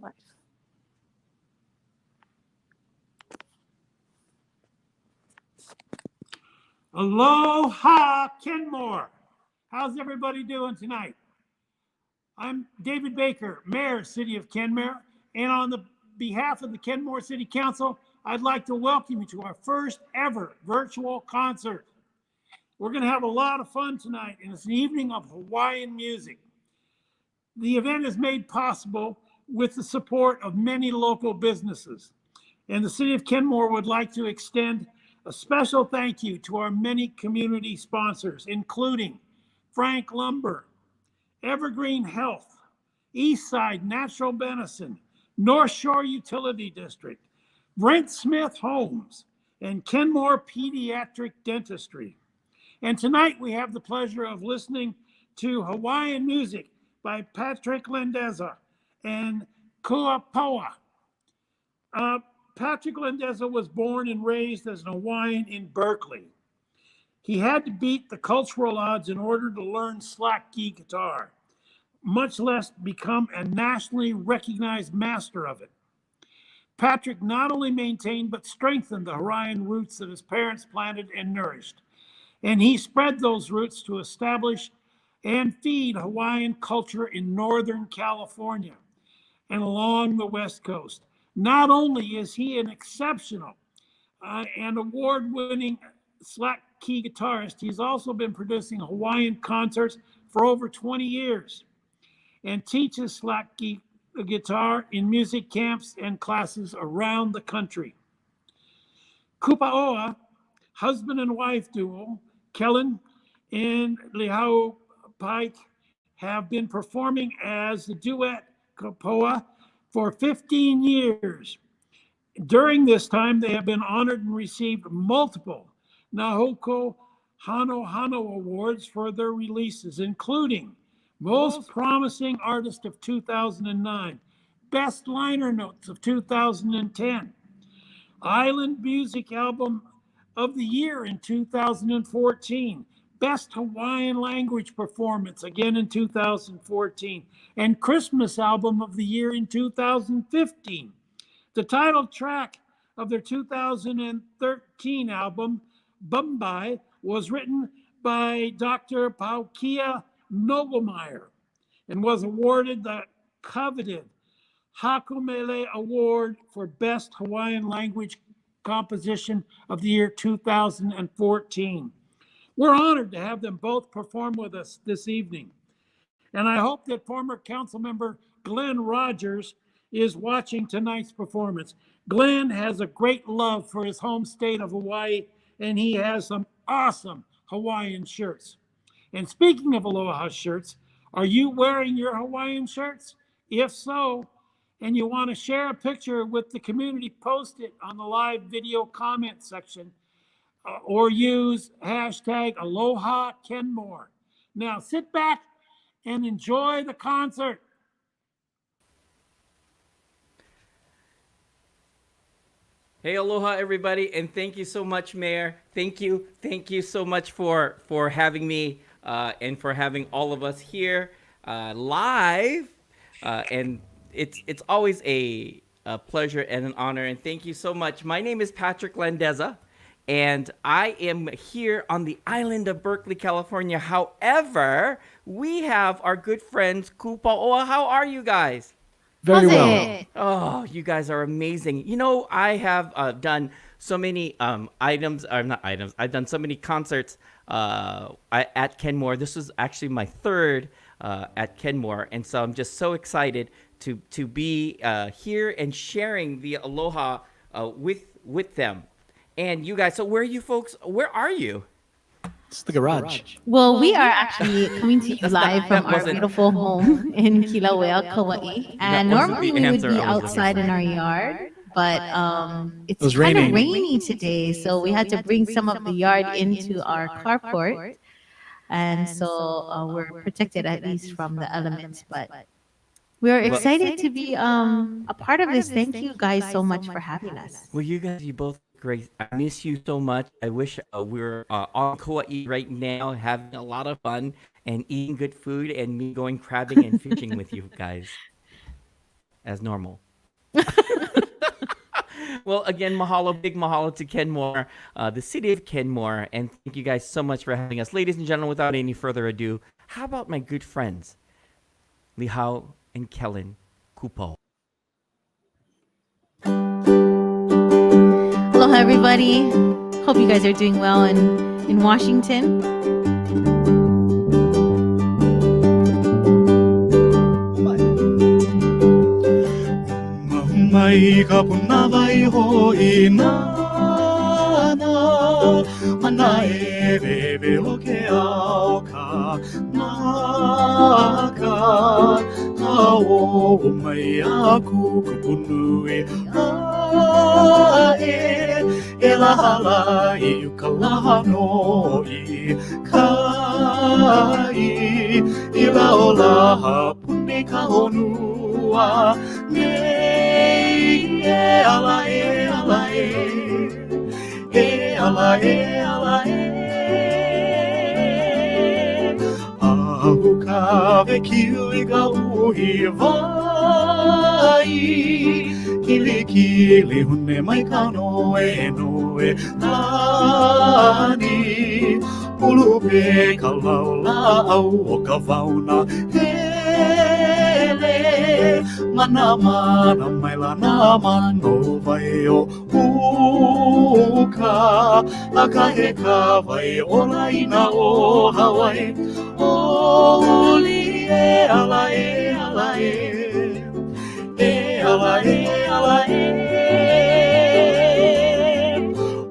life. Aloha, Kenmore. How's everybody doing tonight? I'm David Baker, Mayor, City of Kenmore, and on the behalf of the Kenmore City Council, I'd like to welcome you to our first ever virtual concert. We're going to have a lot of fun tonight, and it's an evening of Hawaiian music. The event is made possible with the support of many local businesses, and the City of Kenmore would like to extend a special thank you to our many community sponsors, including Frank Lumber, Evergreen Health, Eastside Natural Medicine, North Shore Utility District, Brent Smith Homes, and Kenmore Pediatric Dentistry. And tonight we have the pleasure of listening to Hawaiian music by Patrick Landeza and Kupaoa. Patrick Landeza was born and raised as an Hawaiian in Berkeley. He had to beat the cultural odds in order to learn slack key guitar, much less become a nationally recognized master of it. Patrick not only maintained but strengthened the Hawaiian roots that his parents planted and nourished, and he spread those roots to establish and feed Hawaiian culture in Northern California and along the West Coast. Not only is he an exceptional and award-winning slack key guitarist, he's also been producing Hawaiian concerts for over 20 years and teaches slack key guitar in music camps and classes around the country. Kupaoa, husband and wife duo, Kellen and Lihau Pike, have been performing as the duet Kupaoa for 15 years. During this time, they have been honored and received multiple Nahoko Hano Hano Awards for their releases, including Most Promising Artist of 2009, Best Liner Notes of 2010, Island Music Album of the Year in 2014, Best Hawaiian Language Performance, again in 2014, and Christmas Album of the Year in 2015. The title track of their 2013 album, Bumbai, was written by Dr. Paukia Nogelmeyer and was awarded the coveted Hakumele Award for Best Hawaiian Language Composition of the Year 2014. We're honored to have them both perform with us this evening. And I hope that former council member Glenn Rogers is watching tonight's performance. Glenn has a great love for his home state of Hawaii, and he has some awesome Hawaiian shirts. And speaking of Aloha shirts, are you wearing your Hawaiian shirts? If so, and you want to share a picture with the community, post it on the live video comment section or use hashtag Aloha Kenmore. Now sit back and enjoy the concert. Hey, aloha, everybody, and thank you so much, Mayor. Thank you so much for having me and for having all of us here live. And it's always a pleasure and an honor. And thank you so much. My name is Patrick Landeza, and I am here on the island of Berkeley, California. However, we have our good friends Kupaoa. How are you guys? Very well. Oh, you guys are amazing. You know, I have done so many items, or not items. I've done so many concerts at Kenmore. This was actually my third at Kenmore, and so I'm just so excited to be here and sharing the aloha with them. And you guys, so where are you folks? Where are you? It's the garage. Well, we are actually coming to you live from our beautiful home in Kilauea, Kauai. And normally we would be outside in our yard, but it's kind of rainy today, so we had to bring some of the yard into our carport. And so we're protected at least from the elements, but we're excited to be a part of this. Thank you guys so much for having us. Well, you guys, you both great. I miss you so much. I wish we were on Kauai right now, having a lot of fun and eating good food, and me going crabbing and fishing with you guys. as normal. Well, again, mahalo, big mahalo to Kenmore, the city of Kenmore, and thank you guys so much for having us. Ladies and gentlemen, without any further ado, how about my good friends, Lihau and Kellen Kupaoa? Aloha, everybody. Hope you guys are doing well in Washington. Mai ka puna vai hoi nana Mana e bebe o ke ao ka naka Ka o mai aku kupunu e ae E la hala I ukalaha no I kai I la o laha pune ka honua e ala e ala e e ala e ala e Ahu ka ve kiwi ka uhi vai Kili kili hune mai ka noe noe Lani Ulupe ka laula au o ka vauna Hele Mana mana mai lana mano vai o uka Aka he ka vai o laina o Hawaii Oli e ala e ala e E ala e ala e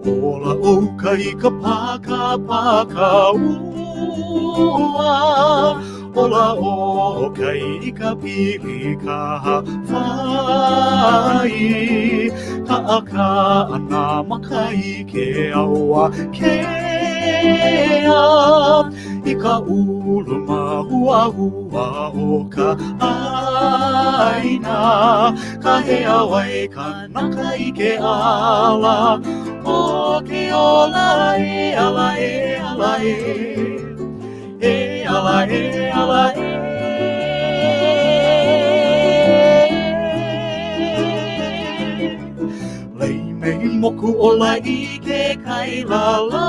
Ola oka I ka paka ua Ola o kai ka pili ka Hawaii Ka aka ana makai ke aua Kea I ka ulu mahua hua o ka aina Ka hea wai ka naka I ke ala O ke ola e ala e ala e E ala e ala e Lei mei moku ola I ke kailala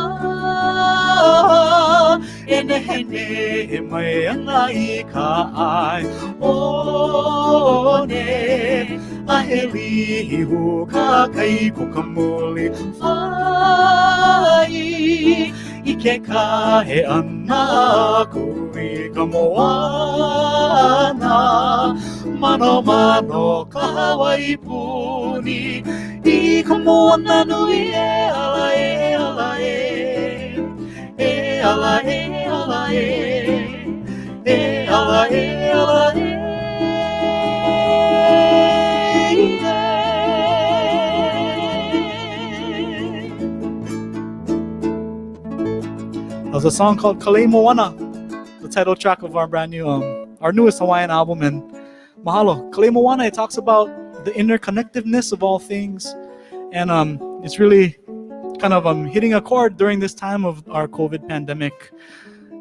E nehe nehe mai ana I ka ai O ne A he lihu ka kai ko ka muli Whai I ke kahe ana kui ka moana Mano mano ka Hawaii puni I ka moana nui e ala e ala e E ala e ala e E ala e ala e There's a song called Kalei Moana, the title track of our brand new, our newest Hawaiian album. And mahalo, Kalei Moana, it talks about the interconnectedness of all things. And it's really kind of hitting a chord during this time of our COVID pandemic.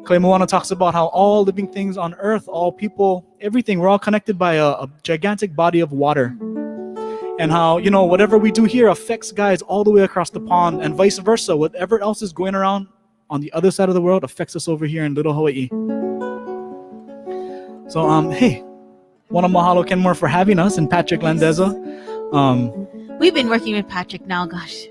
Kalei Moana talks about how all living things on earth, all people, everything, we're all connected by a gigantic body of water. And how, you know, whatever we do here affects guys all the way across the pond, and vice versa. Whatever else is going around on the other side of the world affects us over here in Little Hawaii. So, hey, wanna mahalo Kenmore for having us, and Patrick Landeza. We've been working with Patrick now, gosh,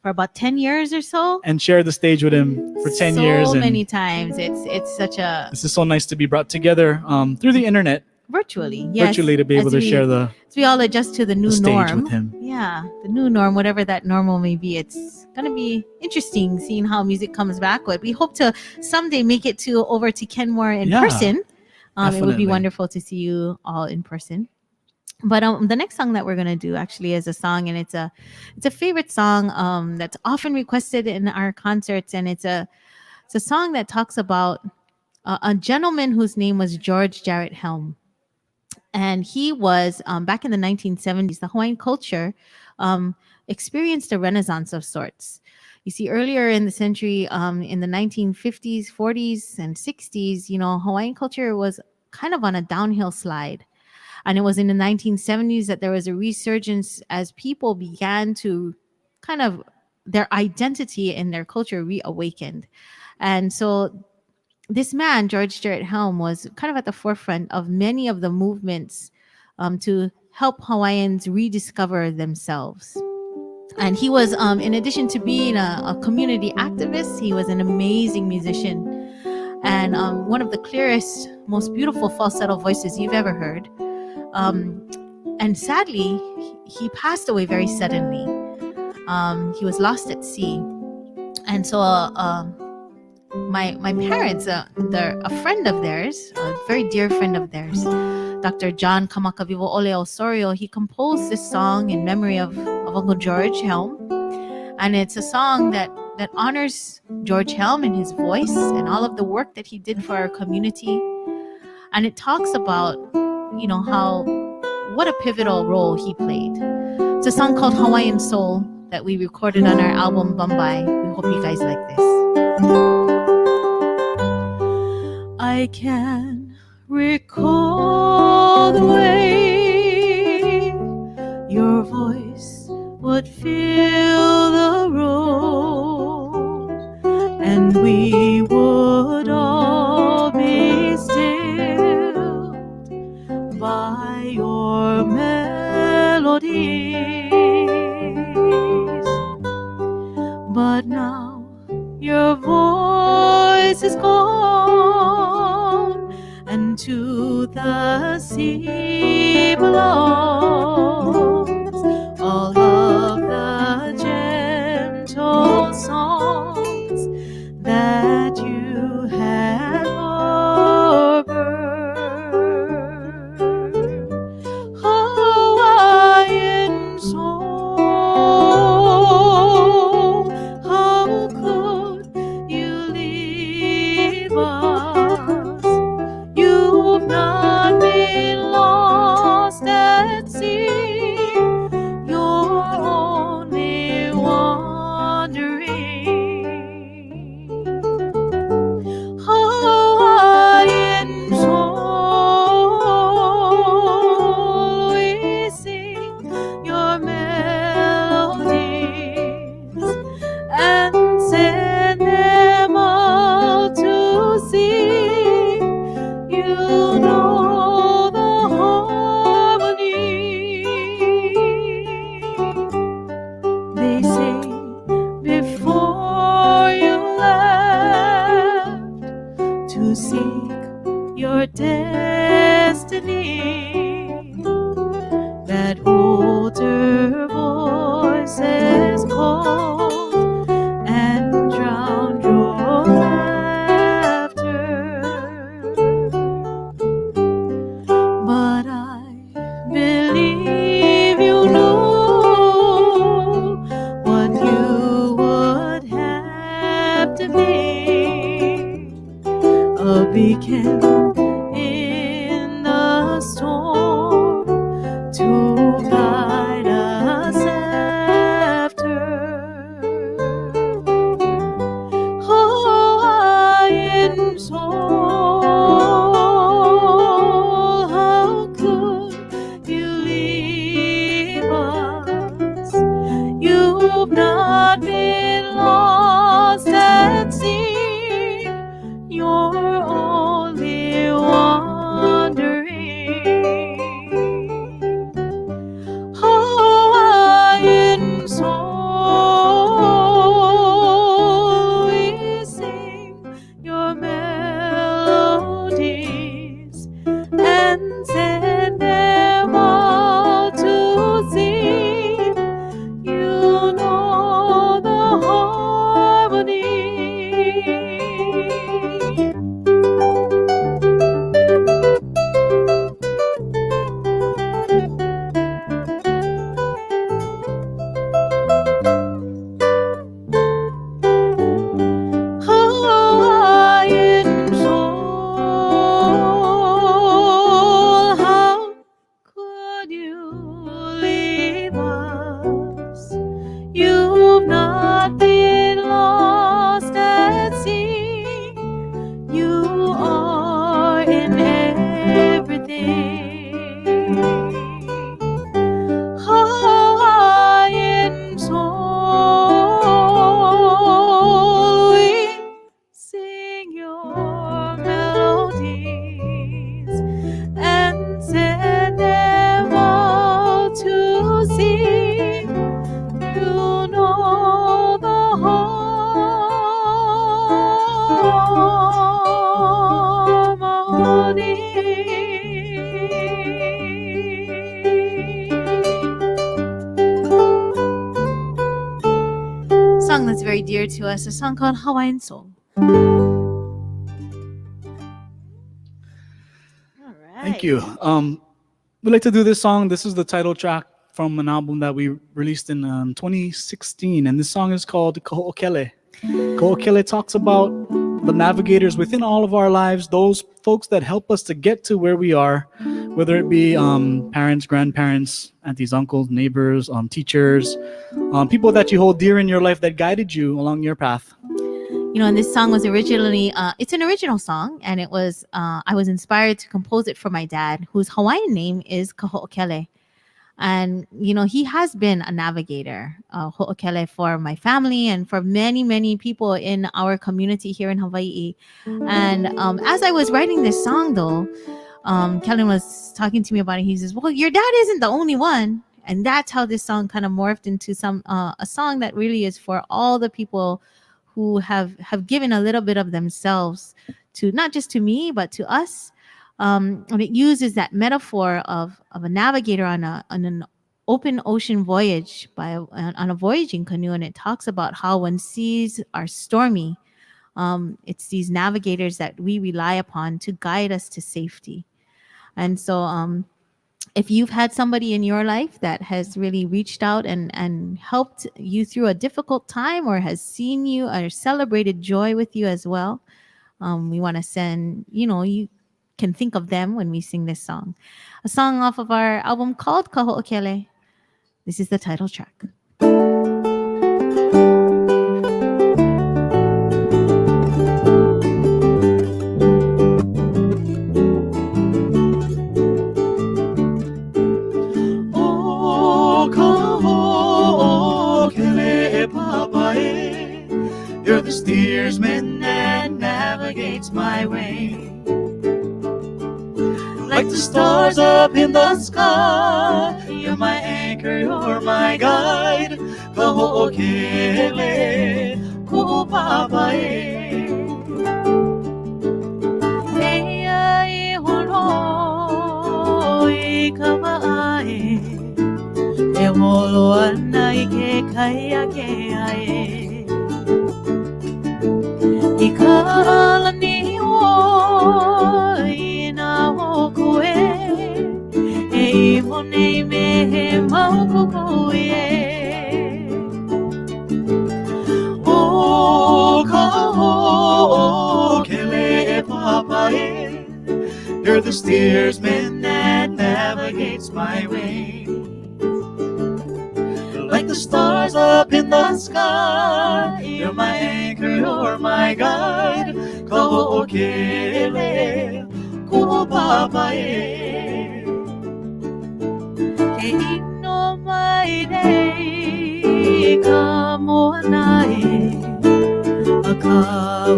for about 10 years or so. And share the stage with him for 10 years. So and many times. It's such a... This is so nice to be brought together through the internet. Virtually, yes. Virtually, to be able to share the as we all adjust to the new stage norm. with him. Yeah, the new norm, whatever that normal may be. It's gonna be interesting seeing how music comes back. But we hope to someday make it over to Kenmore in person. It would be definitely. wonderful to see you all in person. But the next song that we're gonna do actually is a song, and it's a favorite song that's often requested in our concerts, and it's a song that talks about a gentleman whose name was George Jarrett Helm. And he was, back in the 1970s, the Hawaiian culture experienced a renaissance of sorts. You see, earlier in the century, in the 1950s, 40s, and 60s, you know, Hawaiian culture was kind of on a downhill slide. And it was in the 1970s that there was a resurgence as people began to kind of their identity and their culture reawakened. And so this man, George Stewart Helm, was kind of at the forefront of many of the movements to help Hawaiians rediscover themselves. And he was, in addition to being a community activist, he was an amazing musician and one of the clearest, most beautiful falsetto voices you've ever heard. And sadly, he passed away very suddenly. He was lost at sea. And so my parents, they're a friend of theirs, a very dear friend of theirs, Dr. John Kamakavivo Ole Osorio, he composed this song in memory of Uncle George Helm. And it's a song that honors George Helm and his voice and all of the work that he did for our community. And it talks about, what a pivotal role he played. It's a song called Hawaiian Soul that we recorded on our album Bombay. We hope you guys like this. I can recall the way your voice would fill the room, and we would all be stilled by your melodies. But now your voice is gone, and to the sea belongs all of the gentle songs that you had harbored. Hawaiian soul, how could you leave us? You've not been lost at sea, you're only wandering. Hawaiian soul, we sing your melodies and send them out to sea. You know the harmony. They say before you left to seek your destiny, that older voices called and drowned your laughter. But I believe you knew what you would have to be, a beacon in the storm to guide us after. Hawaiian soul, how could you leave us? You've not been lost at sea, you're only wandering. Hawaiian soul, we sing your melodies and send them all to sea. You know the harmony. dear to us, a song called Hawaiian Soul. All right. Thank you. We'd like to do this song. This is the title track from an album that we released in 2016, and this song is called Ko'okele. Ko'okele talks about the navigators within all of our lives, those folks that help us to get to where we are, whether it be parents, grandparents, aunties, uncles, neighbors, teachers, people that you hold dear in your life that guided you along your path. You know, and this song was originally, it's an original song, and it was, I was inspired to compose it for my dad, whose Hawaiian name is Kaho'okele. And, you know, he has been a navigator, ho'okele, for my family and for many, many people in our community here in Hawaii. And as I was writing this song, though, Kellen was talking to me about it. He says, well, your dad isn't the only one. And that's how this song kind of morphed into a song that really is for all the people who have given a little bit of themselves to, not just to me, but to us. And it uses that metaphor of a navigator on an open ocean voyage on a voyaging canoe, and it talks about how when seas are stormy, it's these navigators that we rely upon to guide us to safety. And so, if you've had somebody in your life that has really reached out and helped you through a difficult time, or has seen you or celebrated joy with you as well, we want to send, you can think of them when we sing this song. A song off of our album called Kaho'okele. This is the title track. You're the steersman that navigates my way. Like the stars up in the sky, you're my anchor, you're my guide. Kaho'okele, Kupaoa. Eia honoi Kauai, e holo ana I ke kaia ke ae. I kalani o ina hoku e honei me he maukuku e. O Kaho'okele papa e, you're the steersman that navigates my way. Like the stars up in the sky, you're my anchor, you're my guide. Kaho'okele, Kupaoa. Ke ino mai nei ka moana e, a ka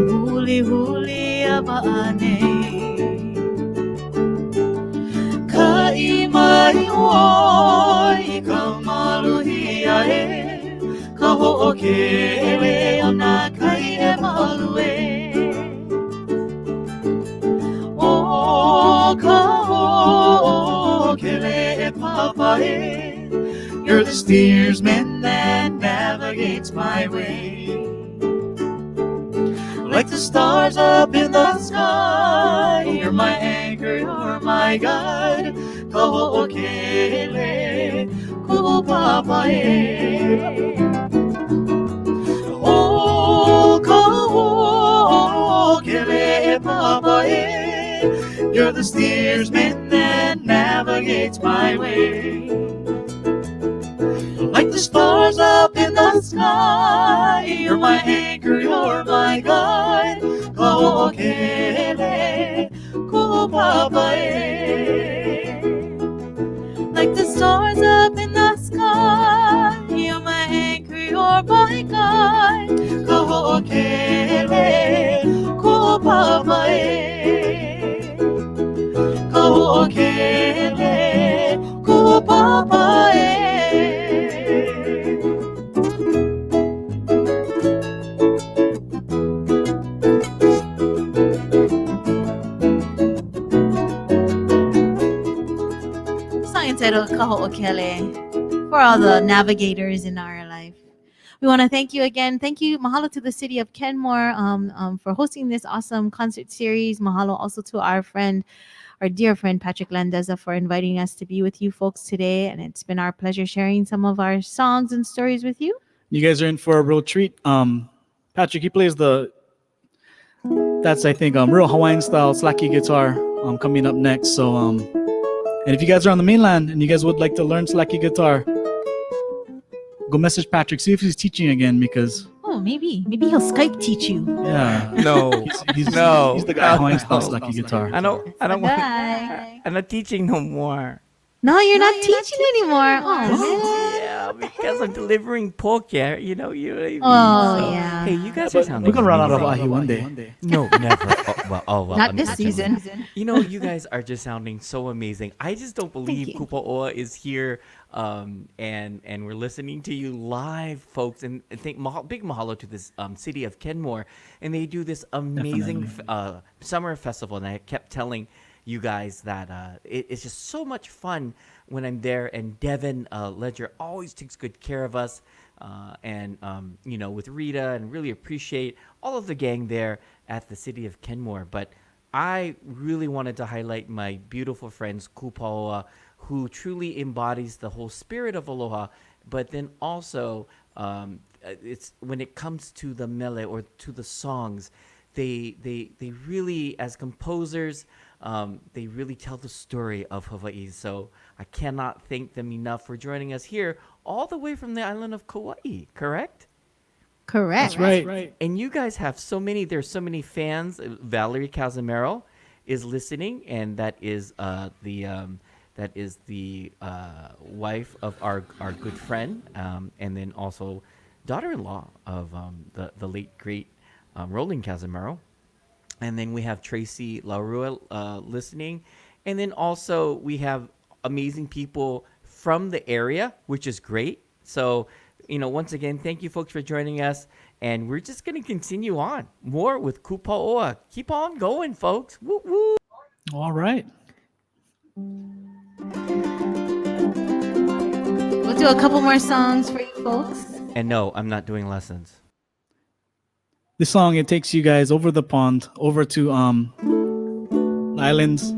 huli huli a ma'anei. Ka I mai oi ka maluhi ae, Kaho'okele o nā kai e malu e. O Kaho'okele e papa e, you're the steersman that navigates my way. Like the stars up in the sky, you're my anchor, you're my guide. Kaho'okele, Kupaoa. Oh, Kaho'okele papa, you're the steersman that navigates my way. Like the stars up in the sky, you're my anchor, you're my guide. Kaho'okele, Kupaoa. Like the stars up in the sky, you're my anchor, you're my guide. Kaho'okele, Kupaoa. Kaho'okele, Kupaoa. Entitled Kaho'okele, for all the navigators in our life. We want to thank you again. Thank you. Mahalo to the City of Kenmore for hosting this awesome concert series. Mahalo also to our dear friend Patrick Landeza for inviting us to be with you folks today. And it's been our pleasure sharing some of our songs and stories with you. You guys are in for a real treat. Patrick, he plays that's I think real Hawaiian style slacky guitar coming up next. So and if you guys are on the mainland and you guys would like to learn slacky guitar, go message Patrick, see if he's teaching again, because maybe he'll Skype teach you. yeah, No, he's no, the guy Hawaiian style no. slacky guitar. I don't want. Bye. I'm not teaching no more. No, you're not teaching anymore. Oh, Yeah, because I'm delivering poke. Yeah, you know. yeah. Hey, you guys are But sounding. we're gonna run out of amazing. ahi one day. No, never. Well, Not this unfortunately. season. You know, you guys are just sounding so amazing. I just don't believe you. Kupaoa is here, and we're listening to you live, folks. And big mahalo to this City of Kenmore, and they do this amazing summer festival. And I kept telling you guys that it's just so much fun when I'm there. And Devin Ledger always takes good care of us, and you know, with Rita, and really appreciate all of the gang there at the City of Kenmore. But I really wanted to highlight my beautiful friends Kupaoa, who truly embodies the whole spirit of aloha. But then also, it's when it comes to the mele or to the songs, they really, as composers, they really tell the story of Hawaii. So I cannot thank them enough for joining us here all the way from the island of Kauai, correct? Correct. That's right. And you guys have there's so many fans. Valerie Casimiro is listening, and that is the wife of our good friend, and then also daughter-in-law of the late great Roland Casimiro. And then we have Tracy LaRue listening. And then also we have amazing people from the area, which is great. So, you know, once again, thank you folks for joining us. And we're just going to continue on more with Kupaoa. Keep on going, folks. Woo woo. All right. We'll do a couple more songs for you folks. And no, I'm not doing lessons. This song, it takes you guys over the pond, over to islands.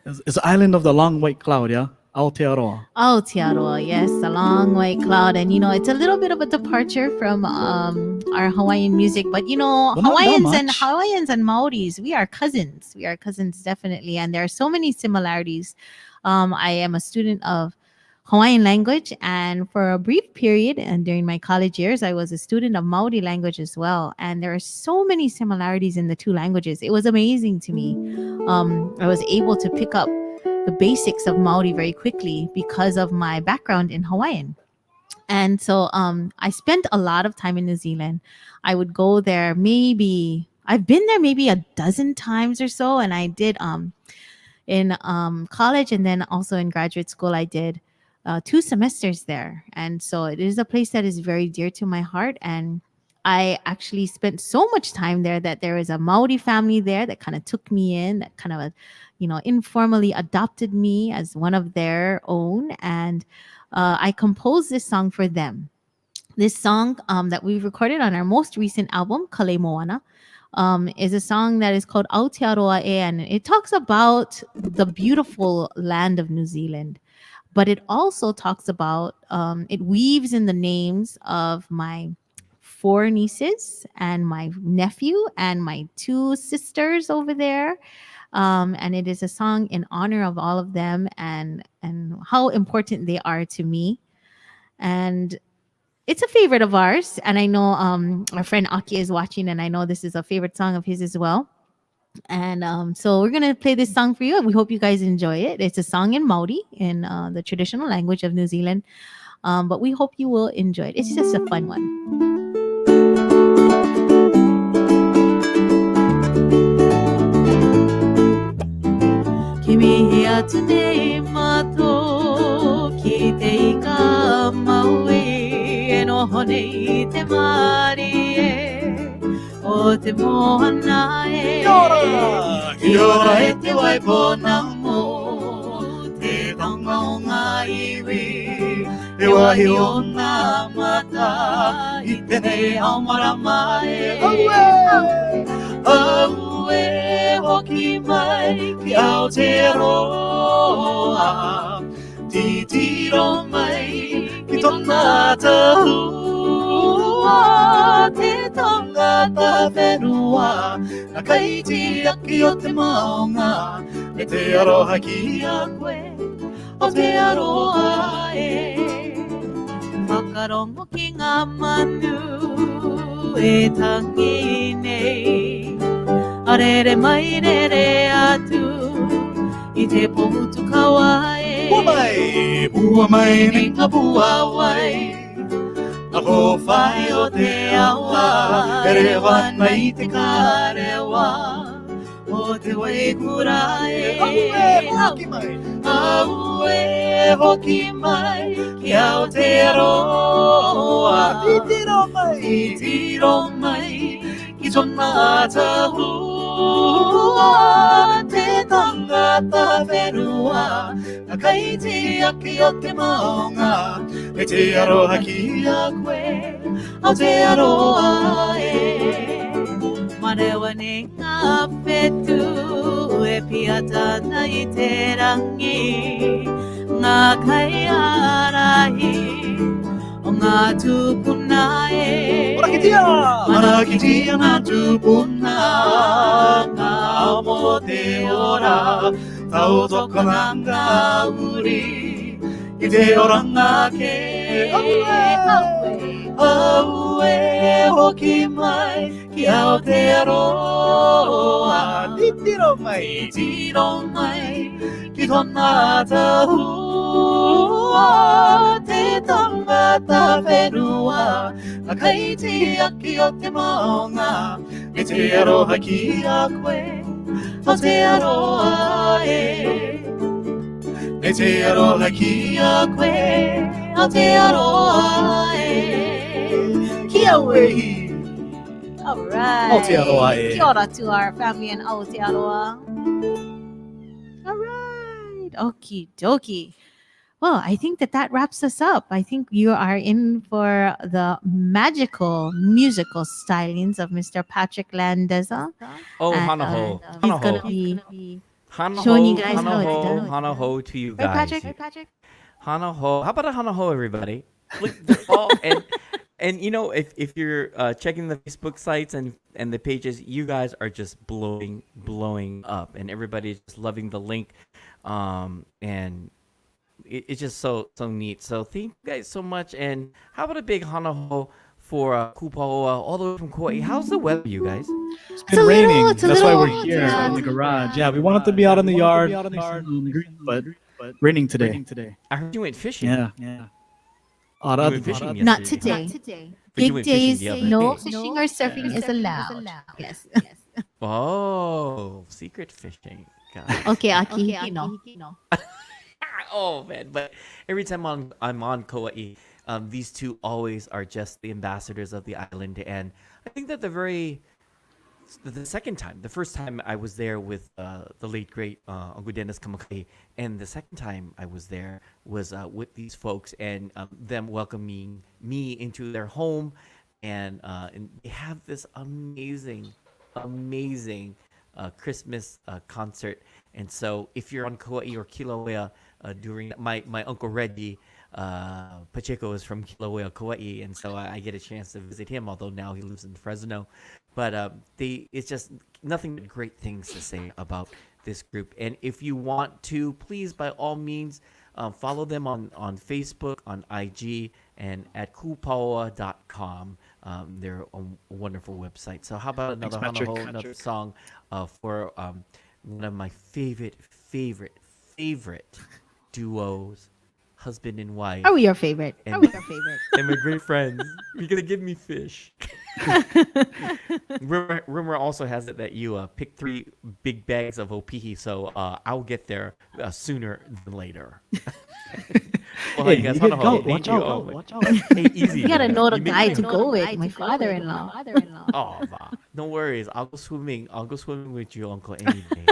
It's the island of the long white cloud, yeah? Aotearoa. Aotearoa, yes, a long white cloud. And, you know, it's a little bit of a departure from our Hawaiian music. But, you know, Well, not that Hawaiians and Maoris, we are cousins. We are cousins, definitely. And there are so many similarities. I am a student of Hawaiian language, and for a brief period and during my college years, I was a student of Maori language as well. And there are so many similarities in the two languages. It was amazing to me. I was able to pick up the basics of Maori very quickly because of my background in Hawaiian. And so I spent a lot of time in New Zealand. I would go there I've been there maybe a dozen times or so. And I did in college, and then also in graduate school, I did 2 semesters there. And so it is a place that is very dear to my heart. And I actually spent so much time there that there is a Maori family there that kind of took me in, that kind of, informally adopted me as one of their own. And I composed this song for them. This song that we recorded on our most recent album, Kale Moana, is a song that is called Aotearoa E, and it talks about the beautiful land of New Zealand. But it also talks about, it weaves in the names of my 4 nieces and my nephew and my 2 sisters over there. And it is a song in honor of all of them and how important they are to me. And it's a favorite of ours. And I know our friend Aki is watching, and I know this is a favorite song of his as well. And so we're going to play this song for you. We hope you guys enjoy it. It's a song in Maori, in the traditional language of New Zealand. But we hope you will enjoy it. It's just a fun one. Kimi hia today mato ki te ika maui e noho nei te mari e o te mohana e ki ora e te waipona mo te tonga o ngā iwi e wahi o ngā mata hite nei au marama e Aue hoki mai ki Aotearoa Titiro mai ki tona tahua Te tangata whenua Na kaiti aki o te maunga E te aroha ki a koe O te aroha e Whakarongo ki ngā manu e tangi nei Arere mai rere atu I te pohutu Kauai Bua mai nei ka bua wai Na ho whai o te awa E rewa nei te karewa O te wai kura e Aue hoki mai Ki Aotearoa Titiro mai Ki tona tahua Te tangata whenua Na kaiti aki o te maunga E te aroha ki a koe Aotearoa e Marewa ne ngā whetu e piatana I te rangi Ngā kai arahi o ngā tupuna e Manakitia ngā tupuna Ngā mo te ora Tau toka ngā ngā uri I te oranga ke Aue hoki mai Ki Aotearoa Titiro mai Ki tona tahua Te tangata whenua Na kaiti aki o te maunga E te aroha ki a koe Aotearoa e E te aroha ki a koe Aotearoa e Kia wehi All right. Aotearoa e. Kia ora to our family in Aotearoa. All right. Okie dokie. Well, I think that wraps us up. I think you are in for the magical musical stylings of Mr. Patrick Landeza. Oh, And, hanaho. He's going to be showing you guys how it's done. Hanaho to you Right, guys. Patrick? Hanaho. How about a hanaho, everybody? Look, and you know, if you're checking the Facebook sites and the pages, you guys are just blowing up, and everybody's just loving the link, and it's just so neat. So thank you guys so much, and how about a big hanaho for Kupaoa all the way from Kauai. How's the weather, you guys? It's been raining. That's why we're here in the garage. Yeah, we wanted to be out in the yard, but raining today. I heard you went fishing. Yeah. You went fishing Not yesterday. today. But you Big went fishing days, the other no day. fishing or surfing is allowed. Yes. Oh, secret fishing. Got it. Okay, Aki, you know. Oh man, but every time I'm on Kauai, these two always are just the ambassadors of the island, and I think that the first time I was there with the late great Uncle Dennis Kamakai, and the second time I was there was with these folks and them welcoming me into their home, and they have this amazing Christmas concert. And so if you're on Kauai or Kilauea during my Uncle Reggie Pacheco is from Kilauea, Kauai, and so I get a chance to visit him, although now he lives in Fresno. But it's just nothing but great things to say about this group. And if you want to, please, by all means, follow them on Facebook, on IG, and at kupaoa.com. They're a wonderful website. So how about another another song for one of my favorite duos, husband and wife. Are we your favorite? And my great friends. You're going to give me fish. Rumor also has it that you picked 3 big bags of opihi, so I'll get there sooner than later. Well, Hey, you guys, watch out. Hey, easy. You gotta know the You guy make to me- go with, my father-in-law. Oh, ma. No worries. I'll go swimming with you, Uncle, any day.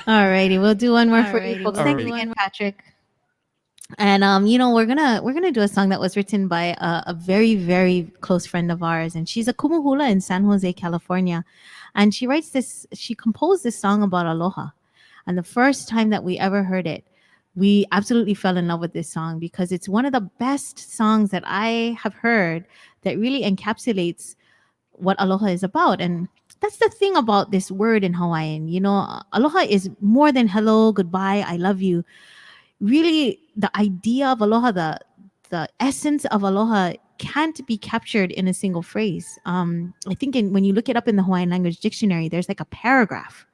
Alrighty, we'll do one more for you folks. Thank Alrighty. you again, Patrick. And we're gonna do a song that was written by a very very close friend of ours, and she's a kumuhula in San Jose, California, and she composed this song about aloha. And the first time that we ever heard it, we absolutely fell in love with this song because it's one of the best songs that I have heard that really encapsulates what aloha is about. And that's the thing about this word in Hawaiian. Aloha is more than hello, goodbye, I love you. Really, the idea of aloha, the essence of aloha can't be captured in a single phrase. I think when you look it up in the Hawaiian language dictionary, there's like a paragraph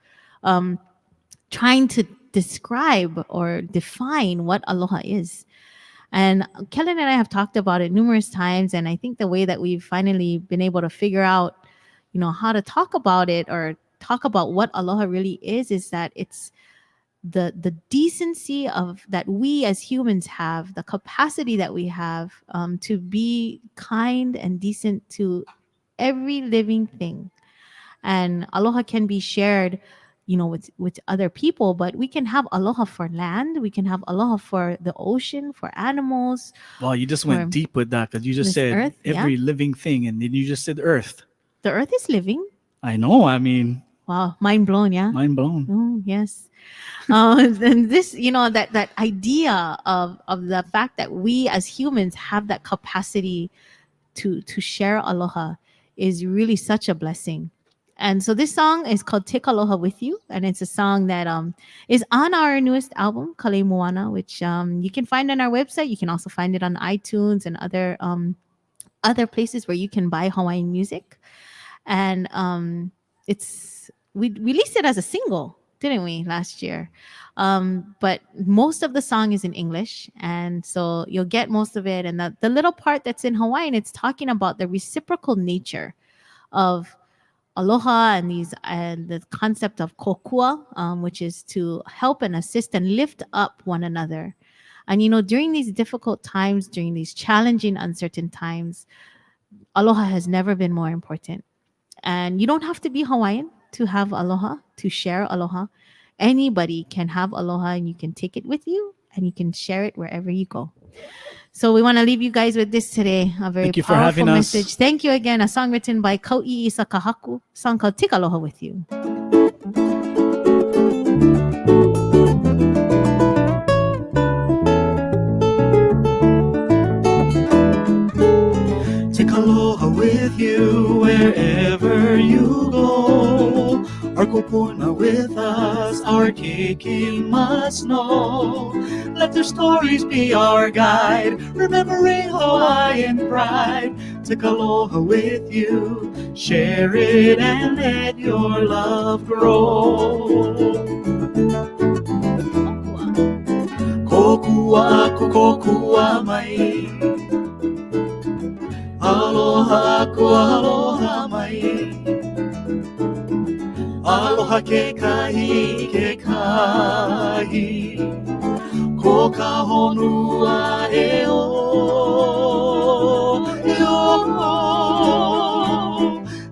trying to describe or define what aloha is. And Kellen and I have talked about it numerous times, and I think the way that we've finally been able to figure out, how to talk about it or talk about what aloha really is that it's the decency of that we as humans have, the capacity that we have to be kind and decent to every living thing. And aloha can be shared with other people, but we can have aloha for land, we can have aloha for the ocean, for animals. Wow, you just for went deep with that because you just this said earth, every living thing, and then you just said earth. The earth is living. I know. I mean, Wow, mind blown. Yeah. mind blown. Oh, yes. And this, that idea of the fact that we as humans have that capacity to share aloha is really such a blessing. And so this song is called Take Aloha With You, and it's a song that is on our newest album, Kale Moana, which you can find on our website. You can also find it on iTunes and other places where you can buy Hawaiian music. And we released it as a single, didn't we, last year? But most of the song is in English, and so you'll get most of it. And the little part that's in Hawaiian, it's talking about the reciprocal nature of aloha and the concept of kokua, which is to help and assist and lift up one another. And during these difficult times, during these challenging, uncertain times, aloha has never been more important. And you don't have to be Hawaiian to have aloha, to share aloha. Anybody can have aloha, and you can take it with you and you can share it wherever you go. So we want to leave you guys with this today, a very Thank you for powerful having us. message. Thank you again. A song written by Kauai Sakahaku, a song called Take Aloha With You. Take aloha with you wherever you go. Our kupuna with us, our keiki must know. Let their stories be our guide, remembering Hawaiian pride. Take aloha with you, share it and let your love grow. Kokua aku kokua mai. Aloha aku aloha mai. Aloha ke kahi ko ka honua e o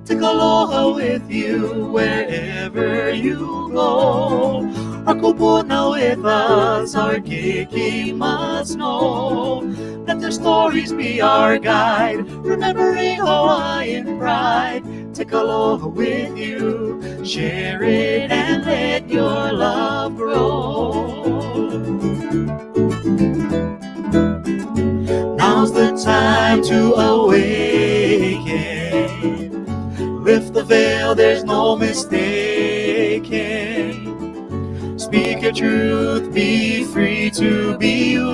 Take aloha with you wherever you go. Our kupuna with us, our keiki must know. Let their stories be our guide, remembering Hawaiian pride. Take aloha with you, share it and let your love grow. Now's the time to awaken. Lift the veil, there's no mistaking. Speak your truth, be free to be you.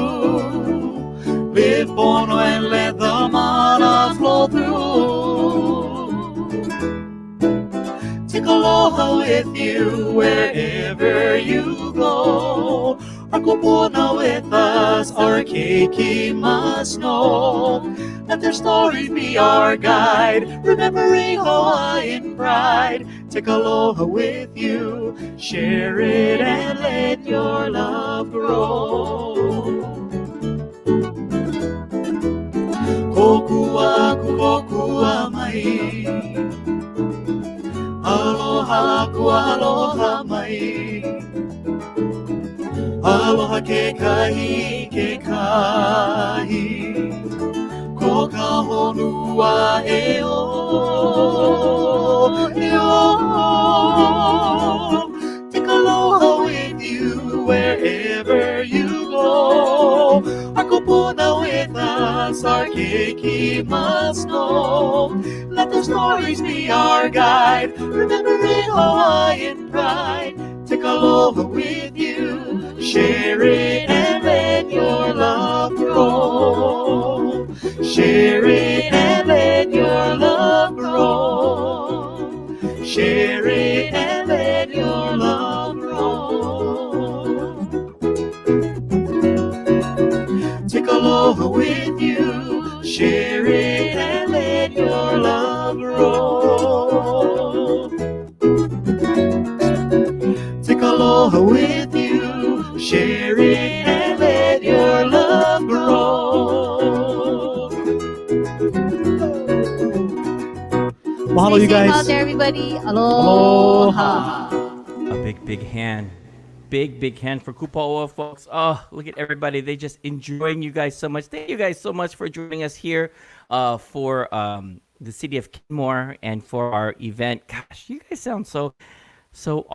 Live pono and let the mana flow through. Take aloha with you wherever you go. Our kupuna with us, our keiki must know. Let their story be our guide, remembering Hawaiian pride. Take aloha with you, share it and let your love grow. Kokua aku kokua mai. Aloha aku aloha mai. aloha ke kahi ko ka honua e o take aloha with you wherever you go. Our kupuna with us, our keiki must know. Let the stories be our guide, remembering Hawaiian pride. Take aloha with you, share it and let your love grow. Share it and let your love grow. Share it and let your love grow. Take aloha with you, share it and let your love grow. Take aloha with you, share it and let your love grow. Mahalo, you Stay safe guys. out there, everybody. Aloha. A big hand. Big hand for Kupaoa, folks. Oh, look at everybody. They just enjoying you guys so much. Thank you guys so much for joining us here for the City of Kenmore and for our event. Gosh, you guys sound so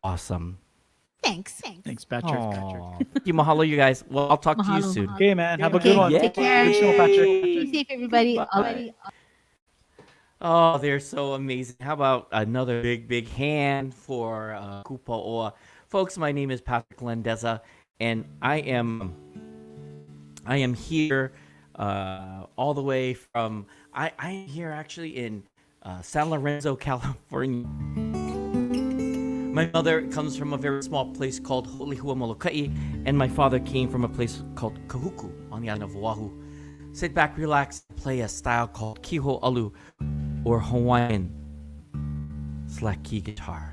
awesome. Thanks. Thanks, Patrick. Aw. Thank you, mahalo, you guys. Well, I'll talk to you Mahalo. soon. Okay, man. Have a Okay, good one. take care. Good show, Patrick. Stay safe, everybody. Bye. Oh, they're so amazing. How about another big hand for Kupaoa? Folks, my name is Patrick Landeza, and I am here all the way from, I am here actually in San Lorenzo, California. My mother comes from a very small place called Holihua Molokai, and my father came from a place called Kahuku on the island of Oahu. Sit back, relax, play a style called Kiho Alu, or Hawaiian slack key guitar.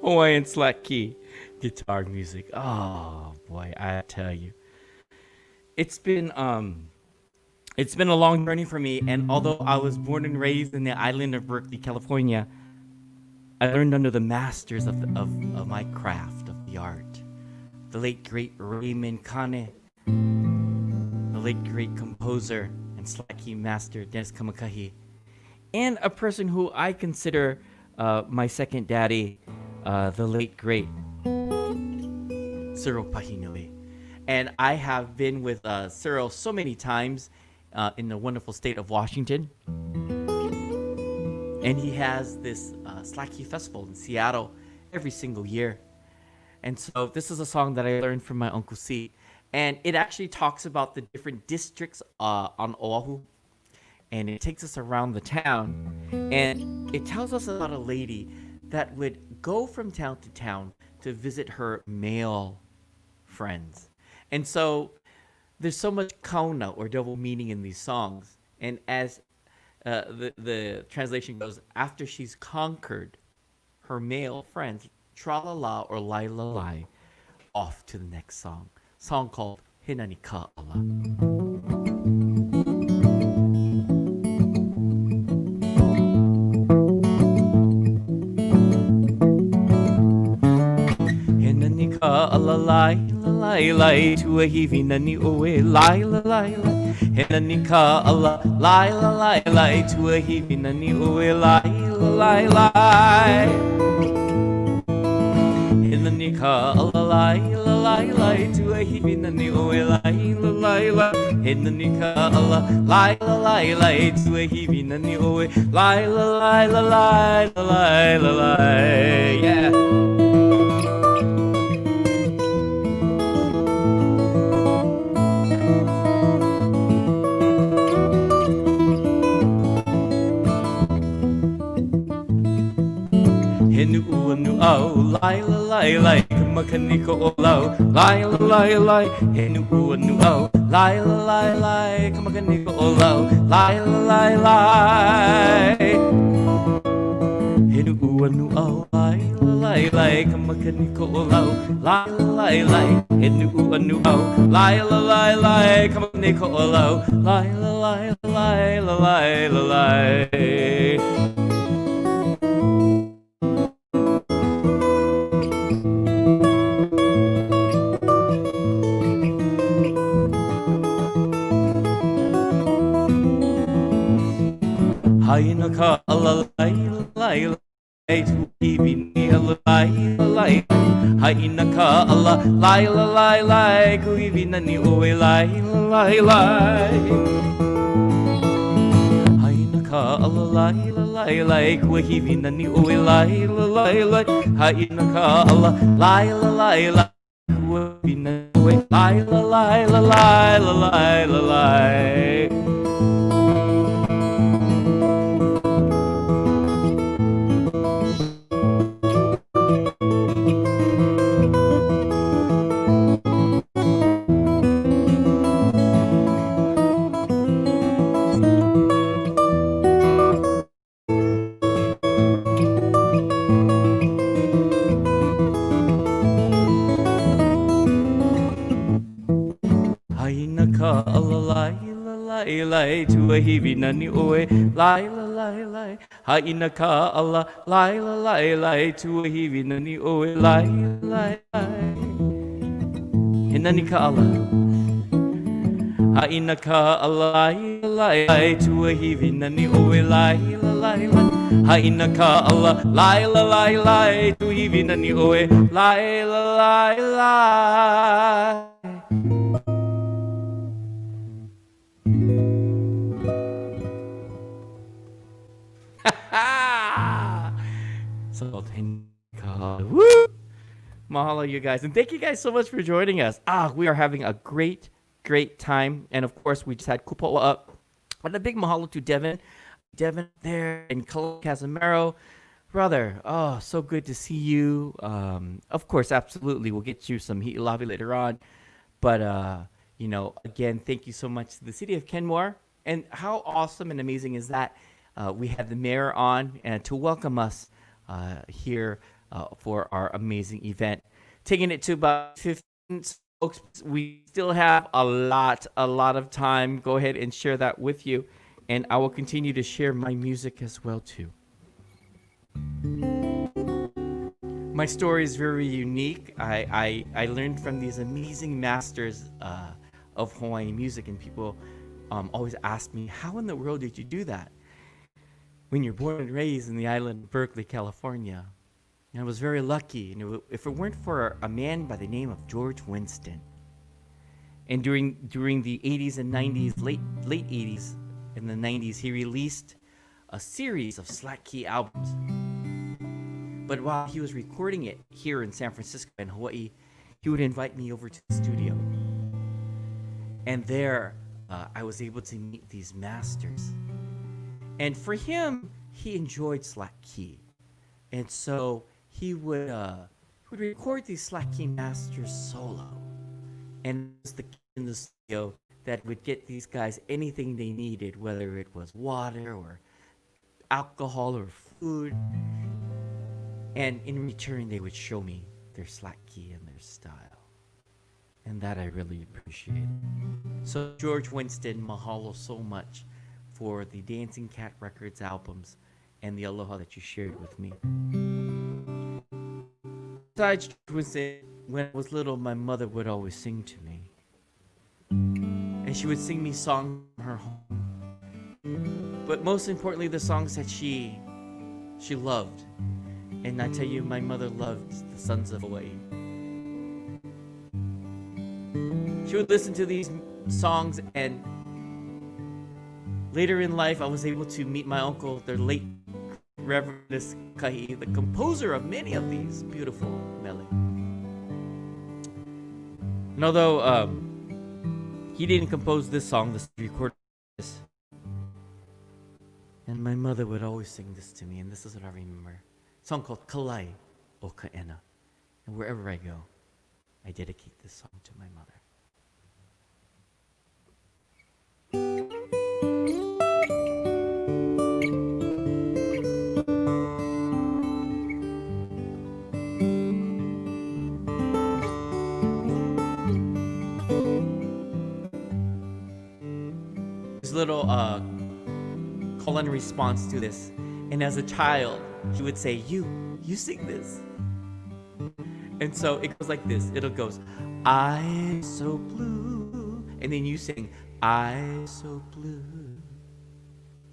Hawaiian slack key guitar music. Oh boy, I tell you, it's been a long journey for me. And although I was born and raised in the island of Berkeley, California, I learned under the masters of my craft, of the art. The late great Raymond Kane, the late great composer and and Slaki Master Dennis Kamakahi, and a person who I consider my second daddy, the late great Cyril Pahinui. And I have been with Cyril so many times in the wonderful state of Washington. And he has this Slaki Festival in Seattle every single year. And so this is a song that I learned from my Uncle C. And it actually talks about the different districts on Oahu. And it takes us around the town. And it tells us about a lady that would go from town to town to visit her male friends. And so there's so much kauna or double meaning in these songs. And as the translation goes, after she's conquered her male friends, tra-la-la or lai-la-lai, off to the next song called Hinani Ka'ala. Hinani Ka'ala lai lai lai tuahivi nani oe lai lai lai. Hinani Ka'ala lai lai lai tuahivi nani oe lai lai lai. Hinani Ka'ala lai lai lai tuahivi nani oe lai lai lai. Hinani Ka'ala lai lai lai tuahivi nani oe lai lai lai lai lai. Yeah. Henu au lai lai lai kamakani ko olau lai lai lai. Henu au lai lai lai kamakani ko olau lai lai lai. Henu au lai lai lai kamakani ko olau lai lai lai. Henu au lai lai lai kamakani ko olau lai lai lai lai lai. Haina Ka'ala lai lai lai tuivi lai lai. Haina Ka'ala lai lai lai kuivi nani oe lai lai lai. Haina Ka'ala lai lai lai kuivi nani oe lai lai lai. Haina Ka'ala lai lai lai kuivi nani oe lai lai lai lai lai. Lai tuahivi nani oe lai lai lai. Haina Ka'ala lai lai lai tuahivi nani oe lai lai lai. Hinani Ka'ala. Haina Ka'ala lai lai tuahivi nani oe lai lai lai. Haina Ka'ala lai lai lai tuahivi nani oe lai lai lai. Woo! Mahalo, you guys. And thank you guys so much for joining us. We are having a great time. And of course, we just had Kupaoa up. And a big mahalo to Devin. Devin there in Casimiro. Brother, so good to see you. Of course, absolutely. We'll get you some hi'ilavi later on. But, again, thank you so much to the City of Kenmore. And how awesome and amazing is that? We had the mayor on to welcome us here for our amazing event. Taking it to about 15 folks. We still have a lot of time. Go ahead and share that with you. And I will continue to share my music as well, too. My story is very unique. I learned from these amazing masters of Hawaiian music and people always asked me, how in the world did you do that when you're born and raised in the island of Berkeley, California? And I was very lucky. And if it weren't for a man by the name of George Winston, and during the 80s and 90s, late 80s and the 90s, he released a series of slack key albums. But while he was recording it here in San Francisco and Hawaii, he would invite me over to the studio. And there, I was able to meet these masters. And for him, he enjoyed slack key. And so he would record these slack key masters solo. And it was the kid in the studio that would get these guys anything they needed, whether it was water or alcohol or food. And in return, they would show me their slack key and their style. And that I really appreciated. So George Winston, mahalo so much for the Dancing Cat Records albums and the aloha that you shared with me. Besides George Winston, when I was little, my mother would always sing to me. And she would sing me songs from her home. But most importantly, the songs that she loved. And I tell you, my mother loved the Sons of Hawaii. She would listen to these songs, and later in life, I was able to meet my uncle, the late Reverend Kahi, the composer of many of these beautiful melodies. And although he didn't compose this song, this recorded this, and my mother would always sing this to me, and this is what I remember. A song called Kalai o Kaena. And wherever I go, I dedicate this song to my mother. His little call and response to this. And as a child, he would say, you sing this. And so it goes like this. It'll goes, I'm so blue. And then you sing, I'm so blue.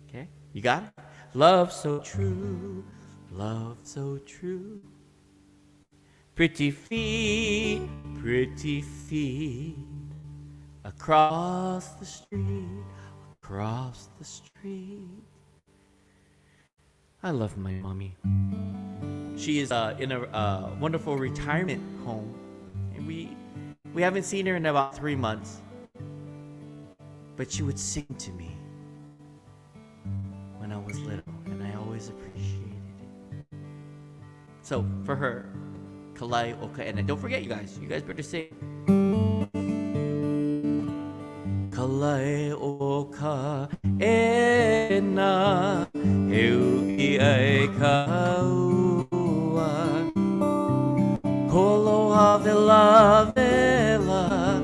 Okay? You got it? Love so true. Love so true. Pretty feet. Pretty feet. Across the street. Across the street. I love my mommy. She is in a wonderful retirement home, and we haven't seen her in about 3 months. But she would sing to me when I was little, and I always appreciated it. So for her, Kalai o Kaena. Don't forget, you guys better sing. Kalai o Kaena, heu I ai kaua. Koloha vela vela,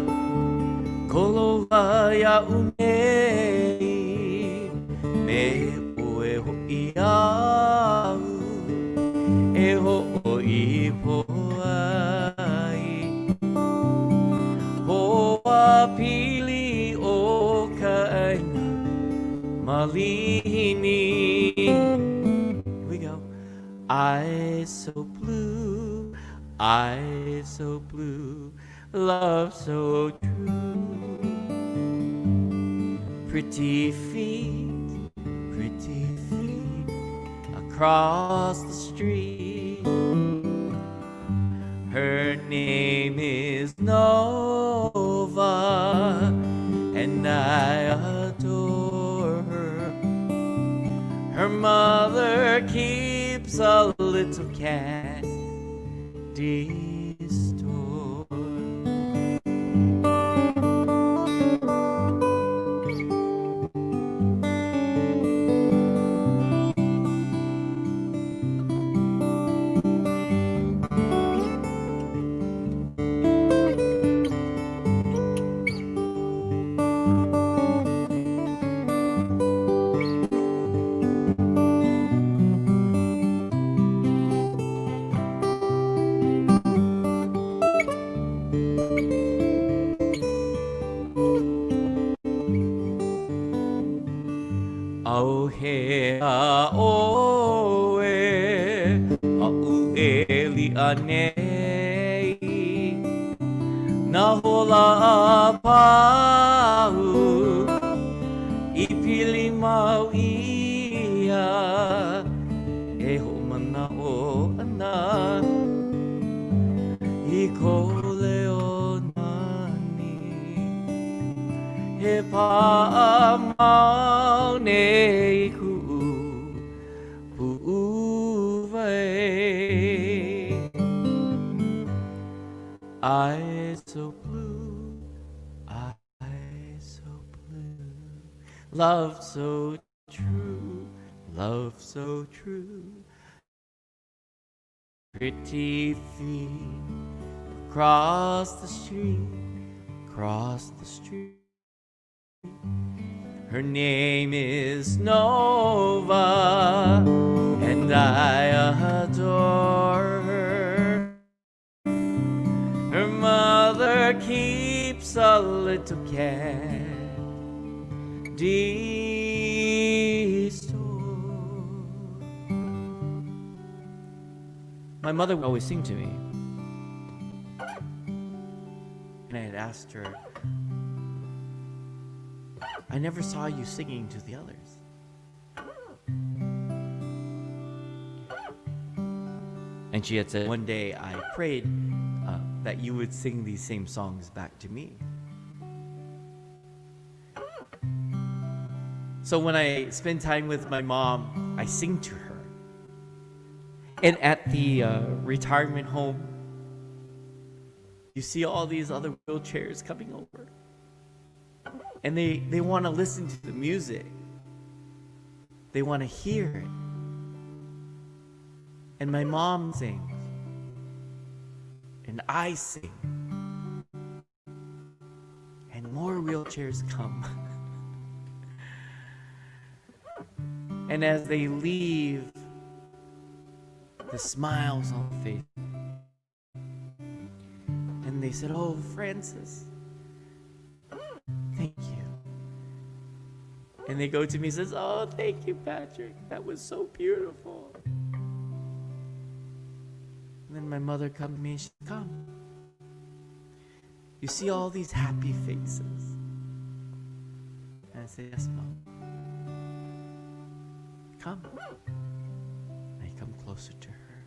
koloha ia unei, me ue ho'i au, e ho'i po'ai. Hoa pili o Kaena, malini. Here we go. Eyes so blue, eyes so blue, love so true. Pretty feet across the street. Her name is Nova, and I adore her. Her mother keeps a little candy store. he a o e a u e li a nei na hola a pau I pili mau ia e ho mana o ana I ko leo nani he pa mau nei ku pu vai eyes so blue eyes so blue love so true love so true pretty feet cross the street her name is Nova and I adore her her mother keeps a little candy store my mother would always sing to me and I had asked her I never saw you singing to the others. And she had said, one day I prayed that you would sing these same songs back to me. So when I spend time with my mom, I sing to her. And at the retirement home, you see all these other wheelchairs coming over. And they want to listen to the music. They want to hear it. And my mom sings. And I sing. And more wheelchairs come. And as they leave, the smiles on the face. And they said, "Oh, Francis, thank you." And they go to me and says, "Oh, thank you, Patrick. That was so beautiful." And then my mother comes to me and she says, "Come. You see all these happy faces?" And I say, "Yes, Mom. Come." And I come closer to her.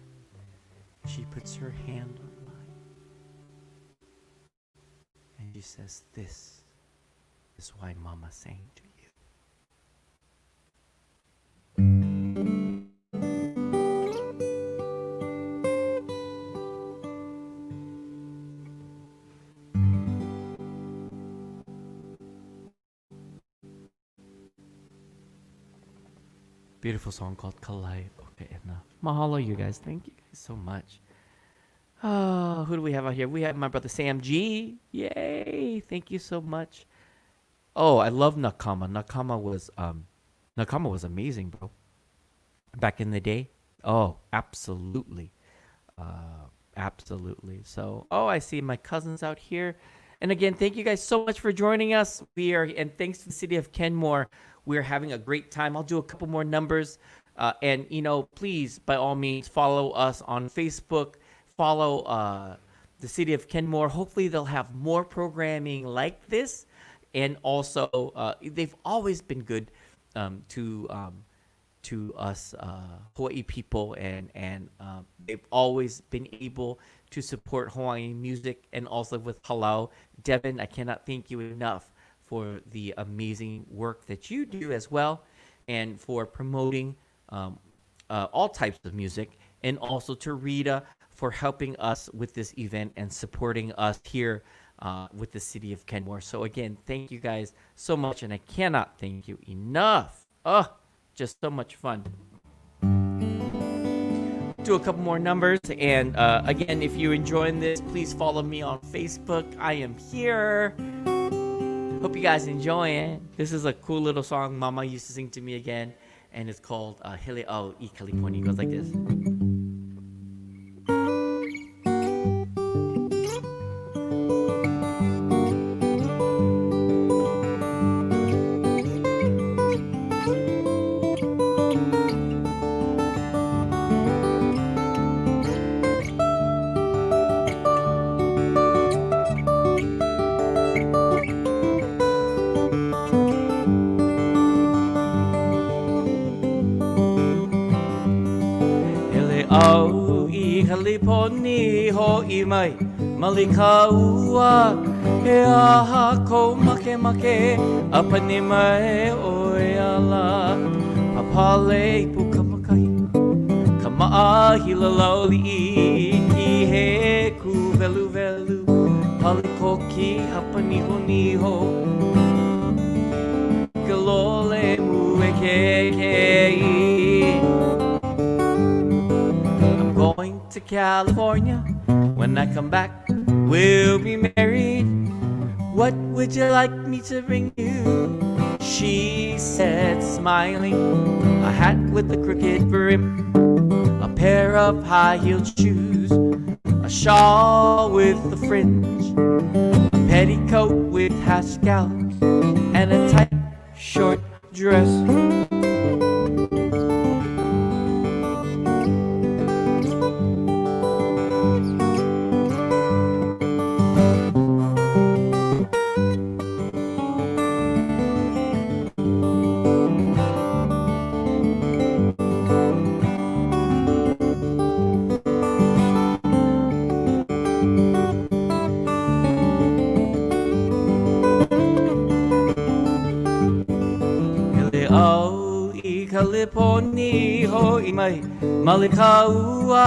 She puts her hand on mine. And she says, "This is why Mama sang to you." Beautiful song called Kauai. Okay, enough. Mahalo, you guys. Thank you guys so much. Oh, who do we have out here? We have my brother Sam G. Yay! Thank you so much. Oh, I love Nakama. Nakama was amazing, bro. Back in the day. Oh, absolutely. Absolutely. So, I see my cousins out here. And again, thank you guys so much for joining us. And thanks to the City of Kenmore, we're having a great time. I'll do a couple more numbers. And, please, by all means, follow us on Facebook. Follow the City of Kenmore. Hopefully, they'll have more programming like this. And also, they've always been good to us Hawaii people. And they've always been able to support Hawaiian music and also with Halau. Devin, I cannot thank you enough for the amazing work that you do as well and for promoting all types of music, and also to Rita for helping us with this event and supporting us here with the City of Kenmore. So again, thank you guys so much, and I cannot thank you enough. Just so much fun. Do a couple more numbers, and again, if you're enjoying this, please follow me on Facebook. I am here. Hope you guys enjoy it. This is a cool little song Mama used to sing to me again, and it's called Hele Au I Kaliponi. It goes like this. kaliponi ho imai malika ua he aha ko make apani mai oiala papale puka makai kamaahi lalauli I he ku velu palikoki hapani honiho galole muekei I'm going to California. When I come back, we'll be married. What would you like me to bring you? She said, smiling, a hat with a crooked brim, a pair of high-heeled shoes, a shawl with a fringe, a petticoat with half scallops, and a tight, short dress. Kaliponi ho imai malika ua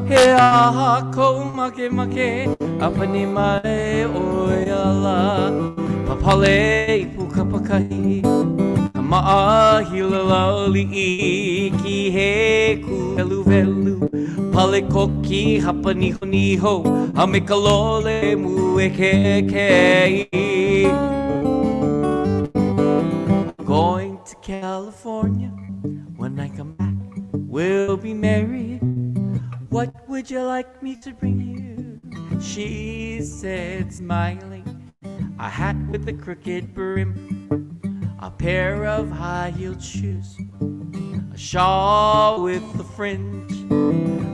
he aha ko make apani mai oiala papale puka pakai kamaahi lalali ki he ku velu palikoki hapani honiho hamekalole muekekei Going to California. When I come back, we'll be married. What would you like me to bring you? She said, smiling, a hat with a crooked brim, a pair of high-heeled shoes, a shawl with a fringe,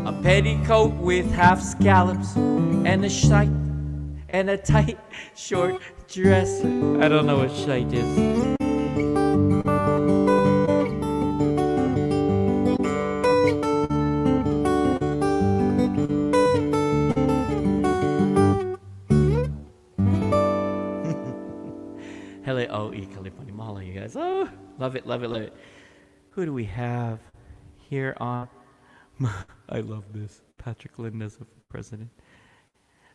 a petticoat with half scallops, and a tight, short dress. I don't know what shite is. Mahalo, you guys. Oh, love it. Who do we have here on? I love this. Patrick Landeza for president.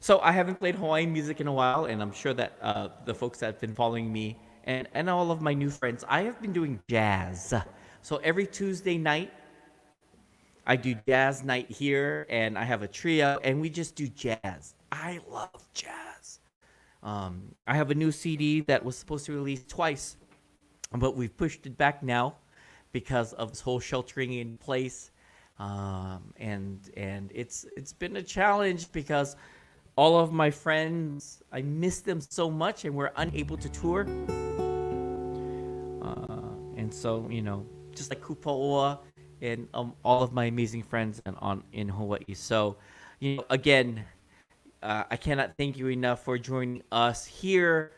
So I haven't played Hawaiian music in a while, and I'm sure that the folks that have been following me and all of my new friends, I have been doing jazz. So every Tuesday night, I do jazz night here, and I have a trio, and we just do jazz. I love jazz. I have a new CD that was supposed to release twice, but we've pushed it back now because of this whole sheltering in place. And it's been a challenge because all of my friends, I miss them so much, and we're unable to tour. And so, just like Kupaoa and all of my amazing friends in Hawaii. So, again, I cannot thank you enough for joining us here,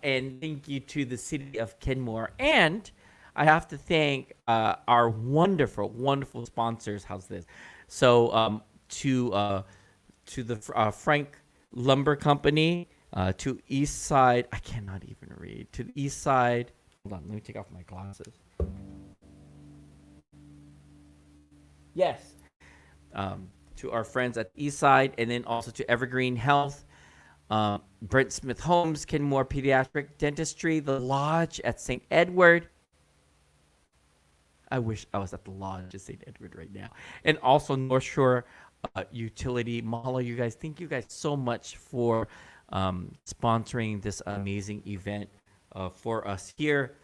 and thank you to the City of Kenmore. And I have to thank our wonderful, wonderful sponsors. How's this? So to the Frank Lumber Company, to East Side. I cannot even read. To the East Side. Hold on, let me take off my glasses. Yes. To our friends at East Side, and then also to Evergreen Health, Brent Smith Homes, Kenmore Pediatric Dentistry, the Lodge at St. Edward. I wish I was at the Lodge at St. Edward right now. And also North Shore Utility. Mahalo, you guys. Thank you guys so much for sponsoring this amazing event for us here.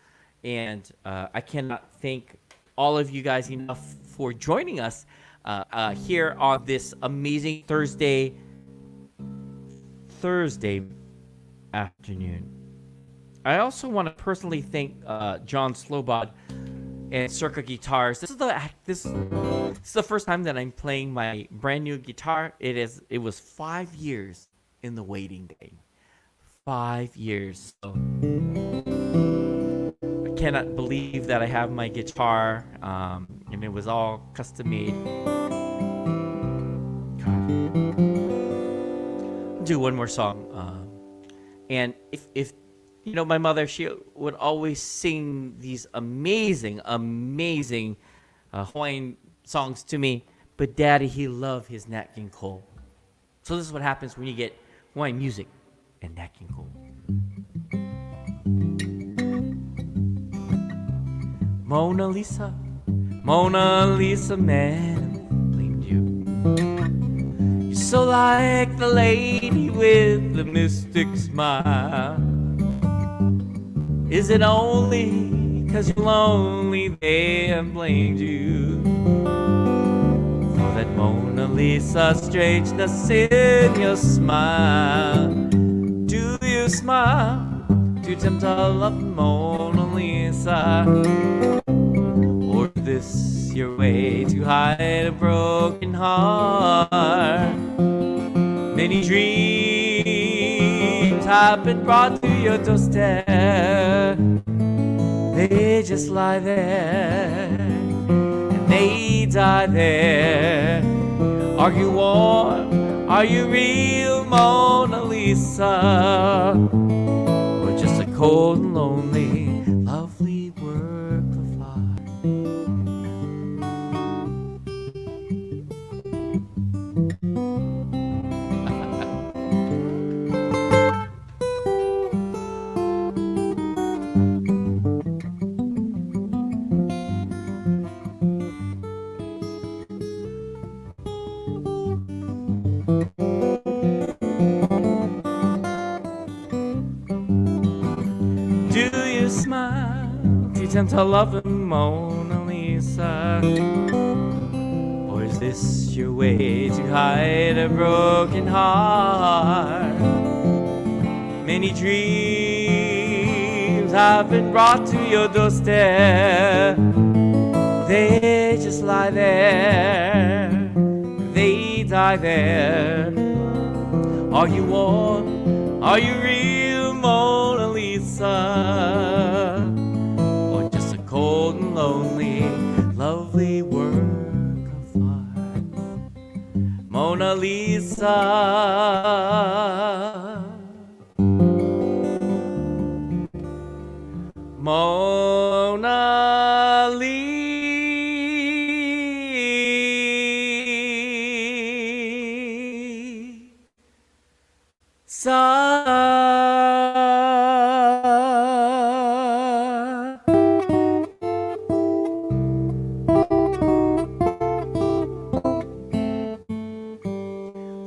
And I cannot thank all of you guys enough for joining us here on this amazing Thursday afternoon. I also want to personally thank John Slobod and Circa Guitars. This is the first time that I'm playing my brand new guitar. It was 5 years in the waiting game. 5 years. So I cannot believe that I have my guitar, and it was all custom made. God, Do one more song. And if you know, my mother, she would always sing these amazing Hawaiian songs to me. But Daddy, he loved his Nat King Cole. So this is what happens when you get Hawaiian music and Nat King Cole. Mona Lisa, man, blamed you. You're so like the lady with the mystic smile. Is it only 'cause you're lonely they have blamed you for that Mona Lisa strangeness in your smile? Do you smile to tempt a love Mona Lisa? Or is this your way to hide a broken heart? Many dreams have been brought to your doorstep. They just lie there and they die there. Are you warm? Are you real, Mona Lisa? Or just a cold and lonely, lovely work of art? Do you smile to tempt a loving Mona Lisa? Or is this your way to hide a broken heart? Many dreams have been brought to your doorstep. They just lie there, they die there. Are you warm? Are you real, Mona Lisa? Or just a cold and lonely, lovely work of art? Mona Lisa, Mona Lisa.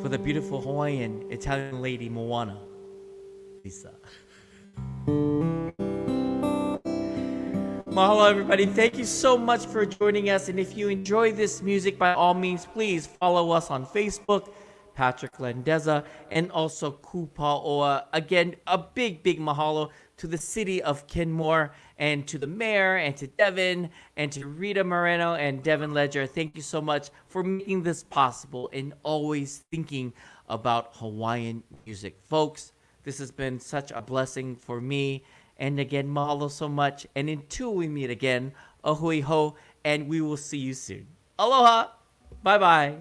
For the beautiful Hawaiian Italian lady Moana Lisa. Mahalo, everybody. Thank you so much for joining us. And if you enjoy this music, by all means, please follow us on Facebook, Patrick Landeza, and also Kupaoa. Again, a big mahalo to the City of Kenmore, and to the mayor, and to Devin, and to Rita Moreno and Devin Ledger. Thank you so much for making this possible and always thinking about Hawaiian music. Folks, this has been such a blessing for me. And again, mahalo so much. And until we meet again, ahui ho, and we will see you soon. Aloha. Bye-bye.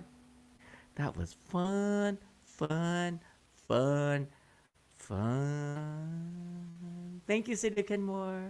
That was fun. Thank you, City of Kenmore.